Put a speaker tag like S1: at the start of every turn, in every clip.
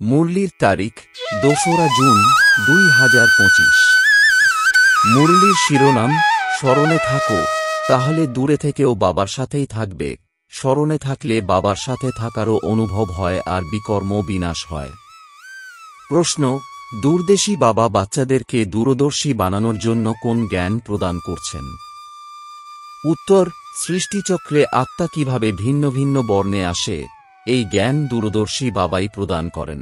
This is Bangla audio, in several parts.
S1: মুরলির তারিখ ২রা জুন ২০২৫। মুরলির শিরোনাম স্মরণে থাকো, তাহলে দূরে থেকেও বাবার সাথেই থাকবে। স্মরণে থাকলে বাবার সাথে থাকারও অনুভব হয় আর বিকর্ম বিনাশ হয়। প্রশ্ন: দূরদেশী বাবা বাচ্চাদেরকে দূরদর্শী বানানোর জন্য কোন জ্ঞান প্রদান করছেন? উত্তর: সৃষ্টিচক্রে আত্মা কিভাবে ভিন্ন ভিন্ন বর্ণে আসে, এই জ্ঞান দূরদর্শী বাবাই প্রদান করেন।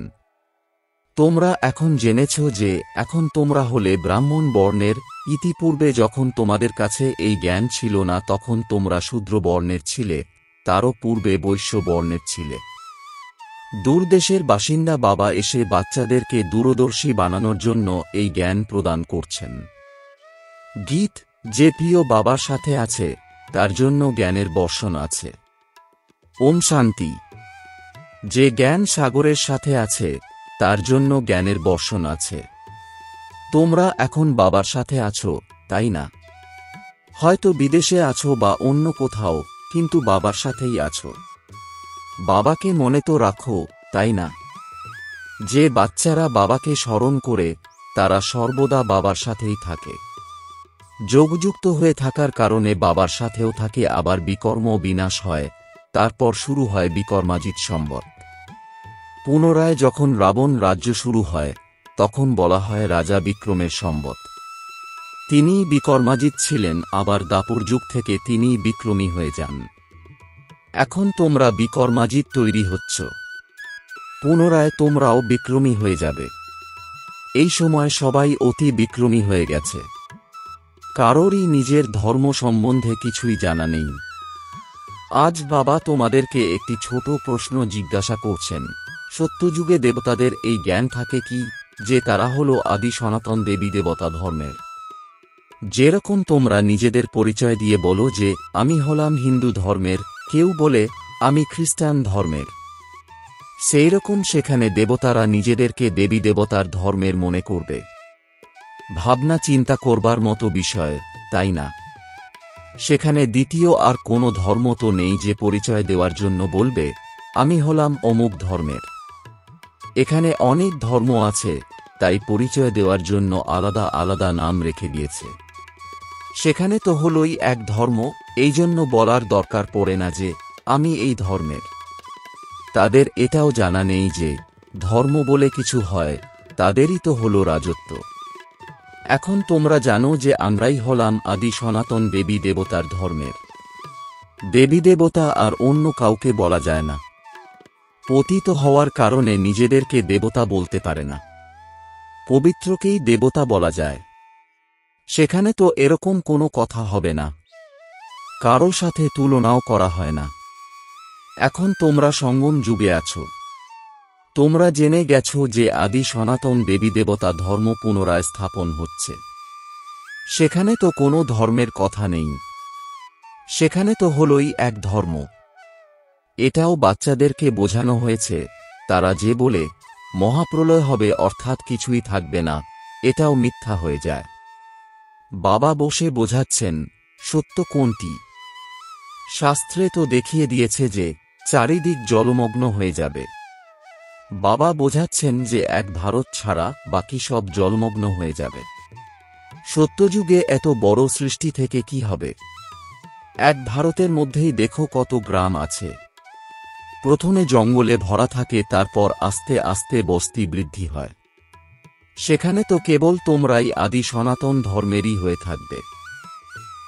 S1: তোমরা এখন জেনেছ যে এখন তোমরা হলে ব্রাহ্মণ বর্ণের। ইতিপূর্বে যখন তোমাদের কাছে এই জ্ঞান ছিল না তখন তোমরা শূদ্র বর্ণের ছিলে, তারও পূর্বে বৈশ্য বর্ণের ছিলে। দূরদেশের বাসিন্দা বাবা এসে বাচ্চাদেরকে দূরদর্শী বানানোর জন্য এই জ্ঞান প্রদান করছেন। গীত: যে প্রিয় বাবার সাথে আছে তার জন্য জ্ঞানের বর্ষণ আছে। ওম শান্তি। যে জ্ঞান সাগরের সাথে আছে তার জন্য জ্ঞানের বর্ষণ আছে। তোমরা এখন বাবার সাথে আছো, তাই না? হয়তো বিদেশে আছো বা অন্য কোথাও, কিন্তু বাবার সাথেই আছো। বাবাকে মনে তো রাখো, তাই না? যে বাচ্চারা বাবাকে স্মরণ করে তারা সর্বদা বাবার সাথেই থাকে। যোগযুক্ত হয়ে থাকার কারণে বাবার সাথেও থাকে, আবার বিকর্ম বিনাশ হয়। তারপর শুরু হয় বিকর্মাজিত সম্বত। পুনরায় যখন রাবণ রাজ্য শুরু হয় তখন বলা হয় রাজা বিক্রমের সম্বত। তিনিই বিকর্মাজিত ছিলেন, আবার দাপর যুগ থেকে তিনিই বিক্রমী হয়ে যান। এখন তোমরা বিকর্মাজিত তৈরি হচ্ছ, পুনরায় তোমরাও বিক্রমী হয়ে যাবে। এই সময় সবাই অতি বিক্রমী হয়ে গেছে। কারোরই নিজের ধর্ম সম্বন্ধে কিছুই জানা নেই। আজ বাবা তোমাদেরকে একটি ছোট প্রশ্ন জিজ্ঞাসা করছেন। সত্যযুগে দেবতাদের এই জ্ঞান থাকে কি যে তারা হল আদি সনাতন দেবী দেবতা ধর্মের? যেরকম তোমরা নিজেদের পরিচয় দিয়ে বলো যে আমি হলাম হিন্দু ধর্মের, কেউ বলে আমি খ্রিস্টান ধর্মের, সেই রকম সেখানে দেবতারা নিজেদেরকে দেবী দেবতার ধর্মের মনে করবে। ভাবনা চিন্তা করবার মতো বিষয়, তাই না? সেখানে দ্বিতীয় আর কোনো ধর্ম তো নেই যে পরিচয় দেওয়ার জন্য বলবে আমি হলাম অমুক ধর্মের। এখানে অনেক ধর্ম আছে, তাই পরিচয় দেওয়ার জন্য আলাদা আলাদা নাম রেখে দিয়েছে। সেখানে তো হলোই এক ধর্ম, এই জন্য বলার দরকার পড়ে না যে আমি এই ধর্মের। তাদের এটাও জানা নেই যে ধর্ম বলে কিছু হয়, তাদেরই তো হলো রাজত্ব। এখন তোমরা জানো যে আমরাই হলাম আদি সনাতন দেবী দেবতার ধর্মের। দেবী দেবতা আর অন্য কাউকে বলা যায় না। পতিত হওয়ার কারণে নিজেদেরকে দেবতা বলতে পারে না, পবিত্রকেই দেবতা বলা যায়। সেখানে তো এরকম কোনো কথা হবে না, কারো সাথে তুলনাও করা হয় না। এখন তোমরা সঙ্গম যুগে আছো। তোমরা জেনে গেছো যে আদি সনাতন দেবী দেবতা ধর্ম পুনরায় স্থাপন হচ্ছে। সেখানে তো কোনো ধর্মের কথা নেই, সেখানে তো হলোই এক ধর্ম। এটাও বাচ্চাদেরকে বোঝানো হয়েছে। তারা যে বলে মহাপ্রলয় হবে অর্থাৎ কিছুই থাকবে না, এটাও মিথ্যা হয়ে যায়। বাবা বসে বোঝাচ্ছেন সত্য কোনটি। শাস্ত্রে তো দেখিয়ে দিয়েছে যে চারিদিক জলমগ্ন হয়ে যাবে। বাবা বোঝাচ্ছেন যে এক ভারত ছাড়া বাকি সব জলমগ্ন হয়ে যাবে। সত্যযুগে এত বড় সৃষ্টি থেকে কি হবে? এক ভারতের মধ্যেই দেখো কত গ্রাম আছে। প্রথমে জঙ্গলে ভরা থাকে, তারপর আস্তে আস্তে বস্তি বৃদ্ধি হয়। সেখানে তো কেবল তোমরাই আদি সনাতন ধর্মেরই হয়ে থাকবে।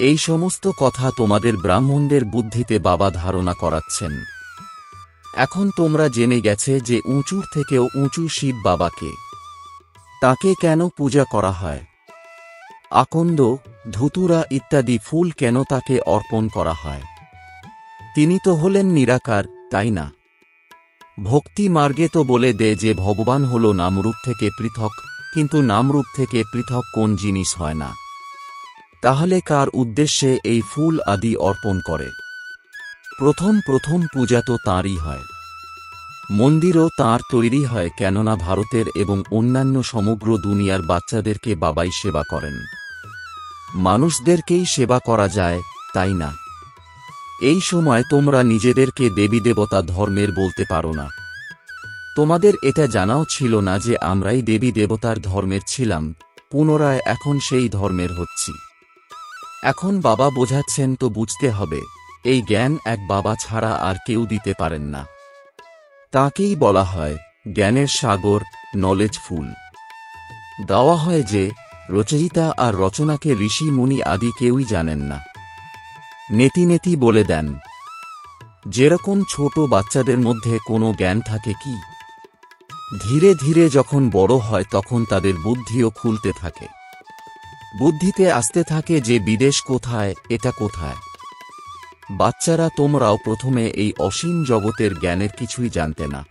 S1: এই সমস্ত কথা তোমাদের ব্রাহ্মণদের বুদ্ধিতে বাবা ধারণা করাচ্ছেন। এখন তোমরা জেনে গেছে যে উঁচুর থেকেও উঁচু শিব বাবাকে। তাকে কেন পূজা করা হয়? আকন্দ, ধুতুরা ইত্যাদি ফুল কেন তাকে অর্পণ করা হয়? তিনি তো হলেন নিরাকার, তাই না? ভক্তি মার্গে তো বলে দেয় যে ভগবান হল নামরূপ থেকে পৃথক, কিন্তু নামরূপ থেকে পৃথক কোন জিনিস হয় না। তাহলে কার উদ্দেশ্যে এই ফুল আদি অর্পণ করে? প্রথম প্রথম পূজা তো তাঁরই হয়। মন্দিরও তাঁর তৈরি হয়, কেননা ভারতের এবং অন্যান্য সমগ্র দুনিয়ার বাচ্চাদেরকে বাবাই সেবা করেন। মানুষদেরকেই সেবা করা যায়, তাই না? এই সময় তোমরা নিজেদেরকে দেবী দেবতা ধর্মের বলতে পারো না। তোমাদের এটা জানাও ছিল না যে আমরাই দেবী দেবতার ধর্মের ছিলাম, পুনরায় এখন সেই ধর্মের হচ্ছি। এখন বাবা বোঝাচ্ছেন তো বুঝতে হবে, এই জ্ঞান এক বাবা ছাড়া আর কেউ দিতে পারেন না। তাকেই বলা হয় জ্ঞানের সাগর, নলেজ ফুল। দেওয়া হয় যে রচয়িতা আর রচনাকে ঋষি মুনি আদি কেউই জানেন না। নেতি নেতি বলে দেন। যেরকম ছোট বাচ্চাদের মধ্যে কোনো জ্ঞান থাকে কি, ধীরে ধীরে যখন বড় হয় তখন তাদের বুদ্ধিও খুলতে থাকে। বুদ্ধিতে আসতে থাকে যে বিদেশ কোথায়, এটা কোথায়। বাচ্চারা তোমরাও প্রথমে এই অসীম জগতের জ্ঞানের কিছুই জানতে না।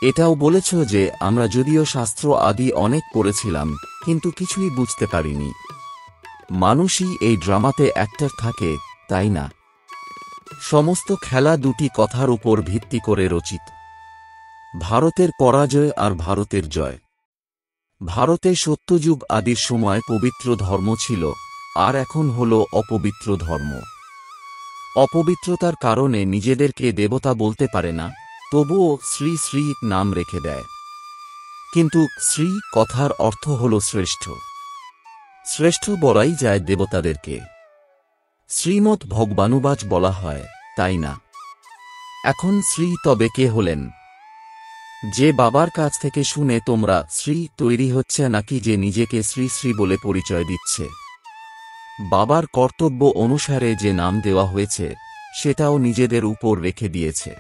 S1: এটাও বলেছ যে আমরা যদিও শাস্ত্র আদি অনেক পড়েছিলাম কিন্তু কিছুই বুঝতে পারিনি। মানুষই এই ড্রামাতে অ্যাক্টর থাকে, তাই না? সমস্ত খেলা দুটি কথার উপর ভিত্তি করে রচিত। ভারতের পরাজয় আর ভারতের জয়। ভারতে সত্যযুগ আদির সময় পবিত্র ধর্ম ছিল, আর এখন হল অপবিত্র ধর্ম। অপবিত্রতার কারণে নিজেদেরকে দেবতা বলতে পারে না, তবুও শ্রী শ্রী নাম রেখে দেয়। কিন্তু শ্রী কথার অর্থ হল শ্রেষ্ঠ। শ্রেষ্ঠ বলাই যায় দেবতাদেরকে। শ্রীমৎ ভগবানুবাচ বলা হয়, তাই না? এখন শ্রী তবে কে হলেন? যে বাবার কাছ থেকে শুনে তোমরা শ্রী তৈরি হচ্ছে, নাকি যে নিজেকে শ্রী শ্রী বলে পরিচয় দিচ্ছে? বাবার কর্তব্য অনুসারে যে নাম দেওয়া হয়েছে সেটাও নিজেদের উপর রেখে দিয়েছে।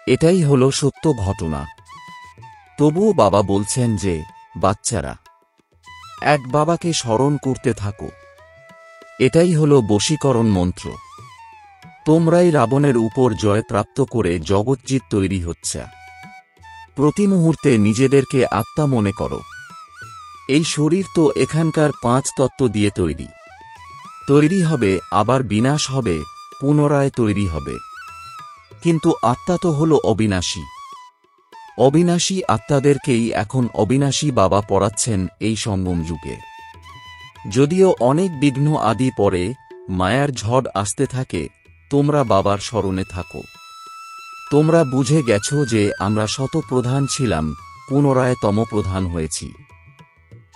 S1: এটাই হল সত্য ঘটনা। তবুও বাবা বলছেন যে বাচ্চারা এক বাবাকে স্মরণ করতে থাকো। এটাই হল বশীকরণ মন্ত্র। তোমরাই রাবণের উপর জয় প্রাপ্ত করে জগৎজিৎ তৈরি হচ্ছে। প্রতি মুহূর্তে নিজেদেরকে আত্মা মনে করো। এই শরীর তো এখানকার 5 তত্ত্ব দিয়ে তৈরি। তৈরি হবে, আবার বিনাশ হবে, পুনরায় তৈরি হবে। কিন্তু আত্মা তো হল অবিনাশী। অবিনাশী আত্মাদেরকেই এখন অবিনাশী বাবা পড়াচ্ছেন এই সঙ্গম যুগে। যদিও অনেক বিঘ্ন আদি পরে, মায়ার ঝড় আসতে থাকে, তোমরা বাবার স্মরণে থাকো। তোমরা বুঝে গেছ যে আমরা শতপ্রধান ছিলাম, পুনরায় তমপ্রধান হয়েছি।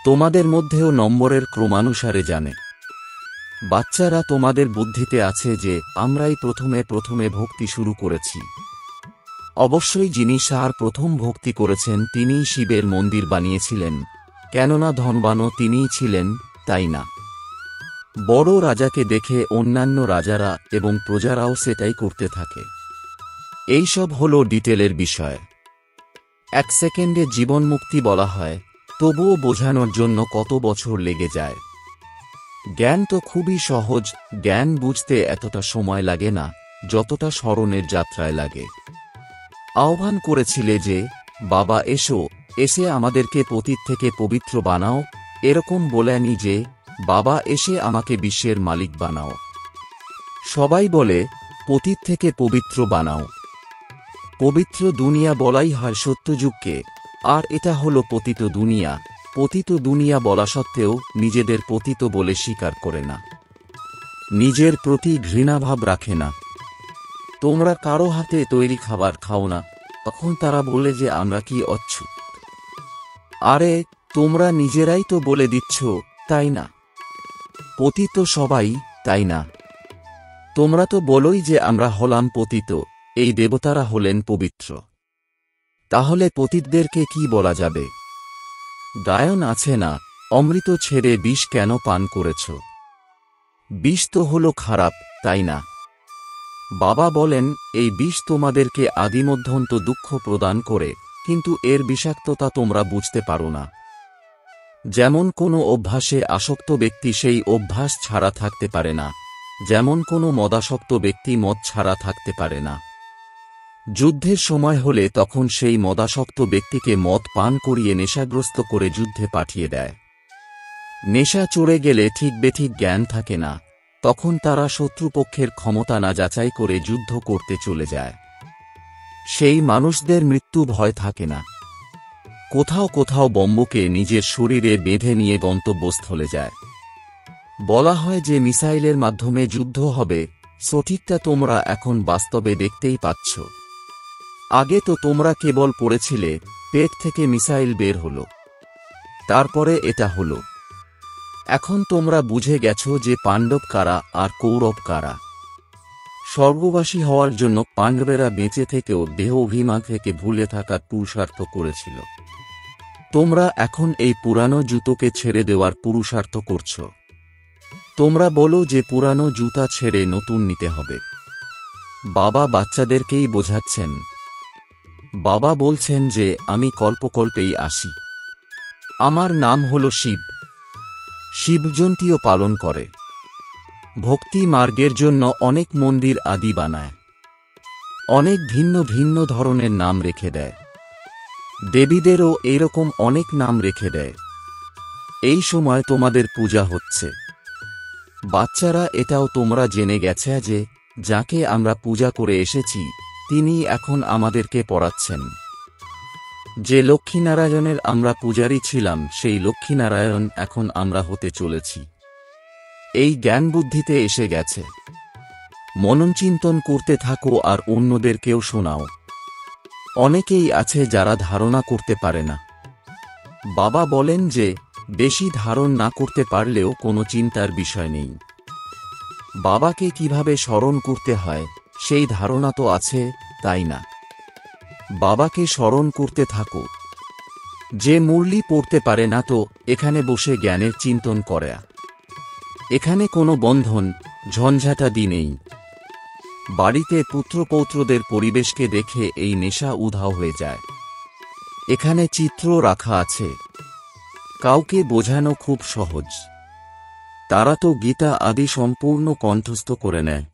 S1: তোমাদের মধ্যেও নম্বরের ক্রমানুসারে জানে। বাচ্চারা তোমাদের বুদ্ধিতে আছে যে আমরাই প্রথমে ভক্তি শুরু করেছি। অবশ্যই যিনি সার প্রথম ভক্তি করেছেন তিনিই শিবের মন্দির বানিয়েছিলেন, কেননা ধনবানও তিনিই ছিলেন, তাই না? বড় রাজাকে দেখে অন্যান্য রাজারা এবং প্রজারাও সেটাই করতে থাকে। এইসব হল ডিটেলের বিষয়। 1 সেকেন্ডে জীবন মুক্তি বলা হয়, তবুও বোঝানোর জন্য কত বছর লেগে যায়। জ্ঞান তো খুবই সহজ, জ্ঞান বুঝতে এতটা সময় লাগে না যতটা স্মরণের যাত্রায় লাগে। আহ্বান করেছিলে যে বাবা এসো, এসে আমাদেরকে পতিত থেকে পবিত্র বানাও, এরকম বলেনি যে বাবা এসে আমাকে বিশ্বের মালিক বানাও। সবাই বলে পতিত থেকে পবিত্র বানাও। পবিত্র দুনিয়া বলাই হয় সত্যযুগকে, আর এটা হল পতিত দুনিয়া। পতিত দুনিয়া বলা সত্ত্বেও নিজেদের পতিত বলে স্বীকার করে না, নিজের প্রতি ঘৃণাভাব রাখে না। তোমরা কারো হাতে তৈরি খাবার খাও না, তখন তারা বলে যে আমরা কি অচ্ছুত। আরে তোমরা নিজেরাই তো বলে দিচ্ছ, তাই না? পতিত সবাই, তাই না? তোমরা তো বলোই যে আমরা হলাম পতিত, এই দেবতারা হলেন পবিত্র। তাহলে পতিতদেরকে কি বলা যাবে? গায়ন আছে না, অমৃত ছেড়ে বিষ কেন পান করেছ? বিষ তো হল খারাপ, তাই না? বাবা বলেন এই বিষ তোমাদেরকে আদিমধ্যন্ত দুঃখ প্রদান করে, কিন্তু এর বিষাক্ততা তোমরা বুঝতে পারো না। যেমন কোনো অভ্যাসে আসক্ত ব্যক্তি সেই অভ্যাস ছাড়া থাকতে পারে না, যেমন কোনো মদাসক্ত ব্যক্তি মদ ছাড়া থাকতে পারে না। যুদ্ধের সময় হলে তখন সেই মদাসক্ত ব্যক্তিকে মদ পান করিয়ে নেশাগ্রস্ত করে যুদ্ধে পাঠিয়ে দেয়। নেশা চড়ে গেলে ঠিক বেঠিক জ্ঞান থাকে না, তখন তারা শত্রুপক্ষের ক্ষমতা না যাচাই করে যুদ্ধ করতে চলে যায়। সেই মানুষদের মৃত্যু ভয় থাকে না। কোথাও কোথাও বম্বকে নিজের শরীরে বেঁধে নিয়ে গন্তব্যস্থলে যায়। বলা হয় যে মিসাইলের মাধ্যমে যুদ্ধ হবে, সঠিকটা তোমরা এখন বাস্তবে দেখতেই পাচ্ছ। আগে তো তোমরা কেবল পড়েছিলে, পেট থেকে মিসাইল বের হলো, তারপরে এটা হলো। এখন তোমরা বুঝে গেছো যে পাণ্ডব কারা আর কৌরব কারা। স্বর্গবাসী হওয়ার জন্য পাণ্ডবেরা বেঁচে থেকেও দেহ অভিমান থেকে ভুলে থাকার পুরুষার্থ করেছিল। তোমরা এখন এই পুরানো জুতোকে ছেড়ে দেওয়ার পুরুষার্থ করছ। তোমরা বলো যে পুরানো জুতা ছেড়ে নতুন নিতে হবে। বাবা বাচ্চাদেরকেই বোঝাচ্ছেন। বাবা বলছেন যে আমি কল্পকল্পেই আসি। আমার নাম হল শিব। শিবজয়ন্তীও পালন করে। ভক্তি মার্গের জন্য অনেক মন্দির আদি বানায়। অনেক ভিন্ন ভিন্ন ধরনের নাম রেখে দেয়। দেবীদেরও এইরকম অনেক নাম রেখে দেয়। এই সময় তোমাদের পূজা হচ্ছে। বাচ্চারা, এটাও তোমরা জেনে গেছে যে যাকে আমরা পূজা করে এসেছি তিনি এখন আমাদেরকে পড়াচ্ছেন। যে লক্ষ্মীনারায়ণের আমরা পূজারী ছিলাম সেই লক্ষ্মীনারায়ণ এখন আমরা হতে চলেছি। এই জ্ঞান বুদ্ধিতে এসে গেছে। মননচিন্তন করতে থাকো আর অন্যদেরকেও শোনাও। অনেকেই আছে যারা ধারণা করতে পারে না। বাবা বলেন যে বেশি ধারণ না করতে পারলেও কোনো চিন্তার বিষয় নেই। বাবাকে কিভাবে স্মরণ করতে হয় সেই ধারণা তো আছে, তাই না? বাবাকে স্মরণ করতে থাকো। যে মুরলি পড়তে পারে না তো এখানে বসে জ্ঞানের চিন্তন করে। এখানে কোনো বন্ধন ঝঞ্ঝাটাদি নেই। বাড়িতে পুত্রপৌত্রদের পরিবেশকে দেখে এই নেশা উধাও হয়ে যায়। এখানে চিত্র রাখা আছে। কাউকে বোঝানো খুব সহজ। তারা তো গীতা আদি সম্পূর্ণ কণ্ঠস্থ করে নেয়।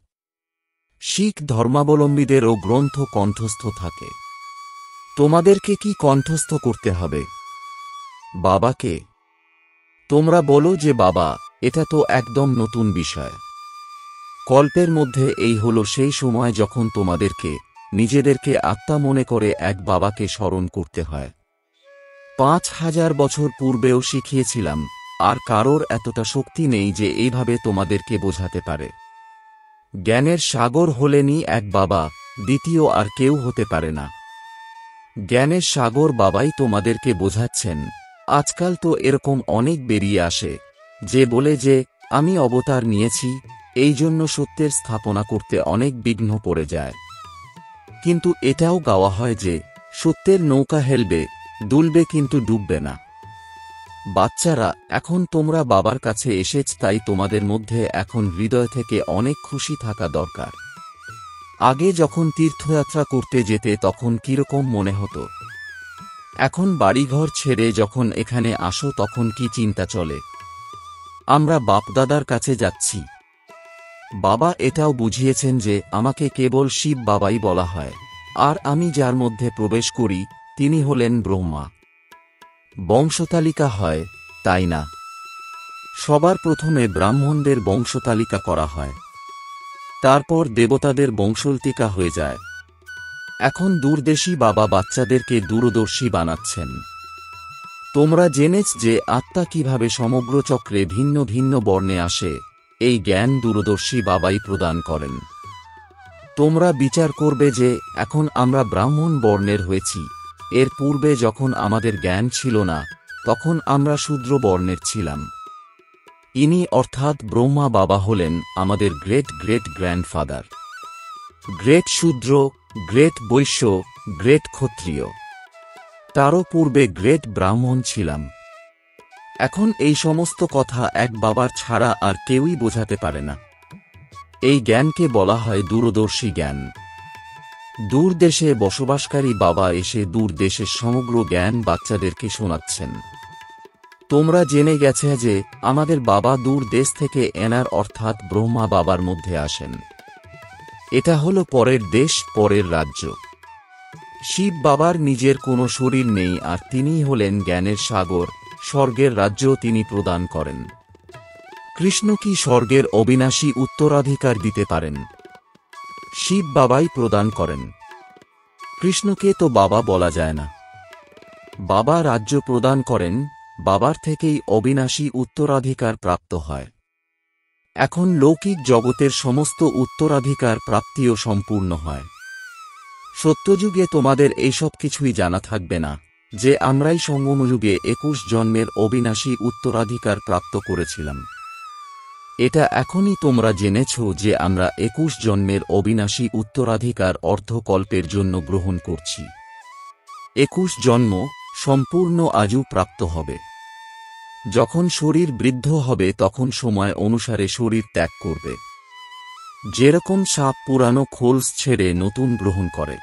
S1: শিখ ধর্মাবলম্বীদেরও গ্রন্থ কণ্ঠস্থ থাকে। তোমাদেরকে কি কণ্ঠস্থ করতে হবে? বাবাকে। তোমরা বলো যে বাবা, এটা তো একদম নতুন বিষয়। কল্পের মধ্যে এই হলো সেই সময় যখন তোমাদেরকে নিজেদেরকে আত্মা মনে করে এক বাবাকে স্মরণ করতে হয়। 5000 বছর পূর্বেও শিখিয়েছিলাম, আর কারোর এতটা শক্তি নেই যে এইভাবে তোমাদেরকে বোঝাতে পারে। জ্ঞানের সাগর হলেনই এক বাবা, দ্বিতীয় আর কেউ হতে পারে না। জ্ঞানের সাগর বাবাই তোমাদেরকে বোঝাচ্ছেন। আজকাল তো এরকম অনেক বেরিয়ে আসে যে বলে যে আমি অবতার নিয়েছি, এই জন্য সত্যের স্থাপনা করতে অনেক বিঘ্ন পড়ে যায়। কিন্তু এটাও গাওয়া হয় যে সত্যের নৌকা হেলবে, দুলবে কিন্তু ডুববে না। বাচ্চারা, এখন তোমরা বাবার কাছে এসেছ, তাই তোমাদের মধ্যে এখন হৃদয় থেকে অনেক খুশি থাকা দরকার। আগে যখন তীর্থযাত্রা করতে যেতে তখন কিরকম মনে হতো? এখন বাড়িঘর ছেড়ে যখন এখানে আসো তখন কি চিন্তা চলে? আমরা বাপদাদার কাছে যাচ্ছি। বাবা এটাও বুঝিয়েছেন যে আমাকে কেবল শিব বাবাই বলা হয়, আর আমি যার মধ্যে প্রবেশ করি তিনি হলেন ব্রহ্মা। বংশতালিকা হয়, তাই না? সবার প্রথমে ব্রাহ্মণদের বংশতালিকা করা হয়, তারপর দেবতাদের বংশোল্টিকা হয়ে যায়। এখন দূরদেশী বাবা বাচ্চাদেরকে দূরদর্শী বানাচ্ছেন। তোমরা জেনেছ যে আত্মা কিভাবে সমগ্র চক্রে ভিন্ন ভিন্ন বর্ণে আসে, এই জ্ঞান দূরদর্শী বাবাই প্রদান করেন। তোমরা বিচার করবে যে এখন আমরা ব্রাহ্মণ বর্ণের হয়েছি, এর পূর্বে যখন আমাদের জ্ঞান ছিল না তখন আমরা শূদ্র বর্ণের ছিলাম। ইনি অর্থাৎ ব্রহ্মা বাবা হলেন আমাদের গ্রেট গ্রেট গ্র্যান্ডফাদার। গ্রেট শূদ্র, গ্রেট বৈশ্য, গ্রেট ক্ষত্রিয়, তারও পূর্বে গ্রেট ব্রাহ্মণ ছিলাম। এখন এই সমস্ত কথা এক বাবার ছাড়া আর কেউই বোঝাতে পারে না। এই জ্ঞানকে বলা হয় দূরদর্শী জ্ঞান। দূর দেশে বসবাসকারী বাবা এসে দূর দেশের সমগ্র জ্ঞান বাচ্চাদেরকে শোনাচ্ছেন। তোমরা জেনে গেছে যে আমাদের বাবা দূর দেশ থেকে এনার অর্থাৎ ব্রহ্মা বাবার মধ্যে আসেন। এটা হলো পরের দেশ, পরের রাজ্য। শিব বাবার নিজের কোনো শরীর নেই, আর তিনিই হলেন জ্ঞানের সাগর। স্বর্গের রাজ্য তিনি প্রদান করেন। কৃষ্ণ কি স্বর্গের অবিনাশী উত্তরাধিকার দিতে পারেন? শিব বাবাই প্রদান করেন। কৃষ্ণকে তো বাবা বলা যায় না। বাবা রাজ্য প্রদান করেন, বাবার থেকেই অবিনাশী উত্তরাধিকার প্রাপ্ত হয়। এখন লৌকিক জগতের সমস্ত উত্তরাধিকার প্রাপ্তিও সম্পূর্ণ হয়। সত্যযুগে তোমাদের এইসব কিছুই জানা থাকবে না, যে আমরাই সঙ্গমযুগে 21 জন্মের অবিনাশী উত্তরাধিকার প্রাপ্ত করেছিলাম। এটা এখনই তোমরা জেনেছ যে আমরা 21 জন্মের অবিনাশী উত্তরাধিকার অর্ধকল্পের জন্য গ্রহণ করছি। 21 জন্ম সম্পূর্ণ আজও প্রাপ্ত হবে। যখন শরীর বৃদ্ধ হবে তখন সময় অনুসারে শরীর ত্যাগ করবে। যেরকম সাপ পুরানো খোলস ছেড়ে নতুন গ্রহণ করে,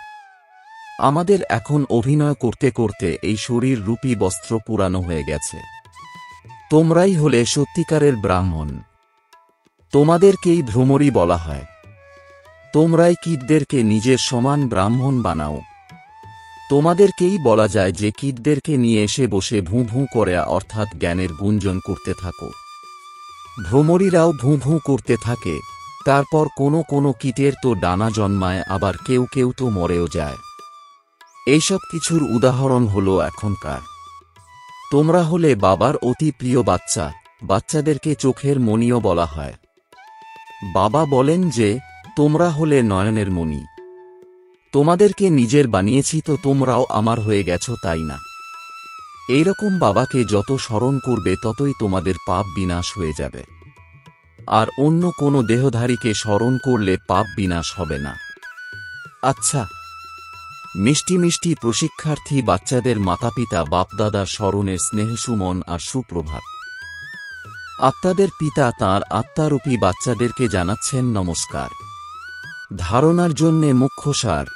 S1: আমাদের এখন অভিনয় করতে করতে এই শরীর রূপী বস্ত্র পুরানো হয়ে গেছে। তোমরাই হলে সত্যিকারের ব্রাহ্মণ। তোমাদেরকেই ভ্রমরী বলা হয়। তোমরাই কীটদেরকে নিজের সমান ব্রাহ্মণ বানাও। তোমাদেরকেই বলা যায় যে কীটদেরকে নিয়ে এসে বসে ভূঁ ভূঁ করে অর্থাৎ জ্ঞানের গুঞ্জন করতে থাকো। ভ্রমরীরাও ভূঁ ভূঁ করতে থাকে। তারপর কোনো কোনো কীটের তো ডানা জন্মায়, আবার কেউ কেউ তো মরেও যায়। এইসব কিছুর উদাহরণ হলো এখনকার। তোমরা হলে বাবার অতি প্রিয় বাচ্চা। বাচ্চাদেরকে চোখের মণিও বলা হয়। বাবা বলেন যে তোমরা হলে নয়নের মণি। তোমাদেরকে নিজের বানিয়েছি তো তোমরাও আমার হয়ে গেছ, তাই না? এইরকম বাবাকে যত স্মরণ করবে ততই তোমাদের পাপ বিনাশ হয়ে যাবে। আর অন্য কোনো দেহধারীকে স্মরণ করলে পাপ বিনাশ হবে না। আচ্ছা, মিষ্টি মিষ্টি প্রশিক্ষার্থী বাচ্চাদের মাতাপিতা বাপদাদার স্মরণের স্নেহসুমন আর সুপ্রভাত। আত্মাদের পিতা তাঁর আত্মারূপী বাচ্চাদেরকে জানাচ্ছেন নমস্কার। ধারণার জন্যে মুখ্য সার: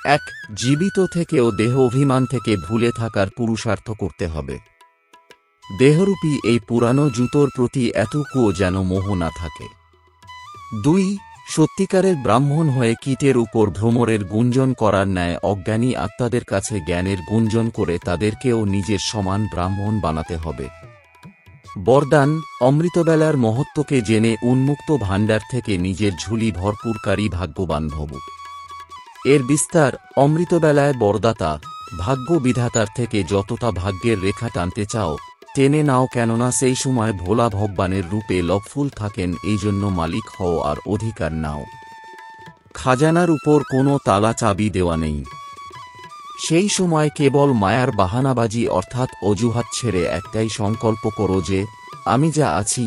S1: 1. জীবিত থেকেও দেহ অভিমান থেকে ভুলে থাকার পুরুষার্থ করতে হবে। দেহরূপী এই পুরানো জুতোর প্রতি এতটুকুও যেন মোহ না থাকে। 2. সত্যিকারের ব্রাহ্মণ হয়ে কীটের উপর ভ্রমরের গুঞ্জন করার ন্যায় অজ্ঞানী আত্মাদের কাছে জ্ঞানের গুঞ্জন করে তাদেরকেও নিজের সমান ব্রাহ্মণ বানাতে হবে। বরদান: অমৃতবেলার মহত্বকে জেনে উন্মুক্ত ভাণ্ডার থেকে নিজের ঝুলি ভরপুরকারী ভাগ্যবান ভব। এর বিস্তার: অমৃতবেলায় বরদাতা ভাগ্য বিধাতার থেকে যতটা ভাগ্যের রেখা টানতে চাও টেনে নাও, কেননা সেই সময় ভোলা ভগবানের রূপে লবফুল থাকেন, এই জন্য মালিক হও আর অধিকার নাও। খাজানার উপর কোনো তালা চাবি দেওয়া নেই। সেই সময় কেবল মায়ার বাহানাবাজি অর্থাৎ অজুহাত ছেড়ে একটাই সংকল্প করো যে আমি যা আছি,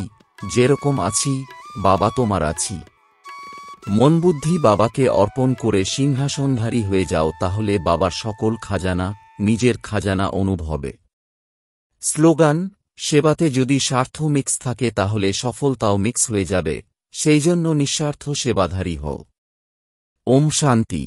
S1: যেরকম আছি, বাবা তোমার আছি। মন বুদ্ধি বাবাকে অর্পণ করে সিংহাসনধারী হয়ে যাও, তাহলে বাবার সকল খাজানা নিজের খাজানা অনুভবে। স্লোগান: সেবাতে যদি স্বার্থ মিক্স থাকে তাহলে সফলতাও মিক্স হয়ে যাবে, সেই জন্য নিঃস্বার্থ সেবাধারী হও। ওম শান্তি।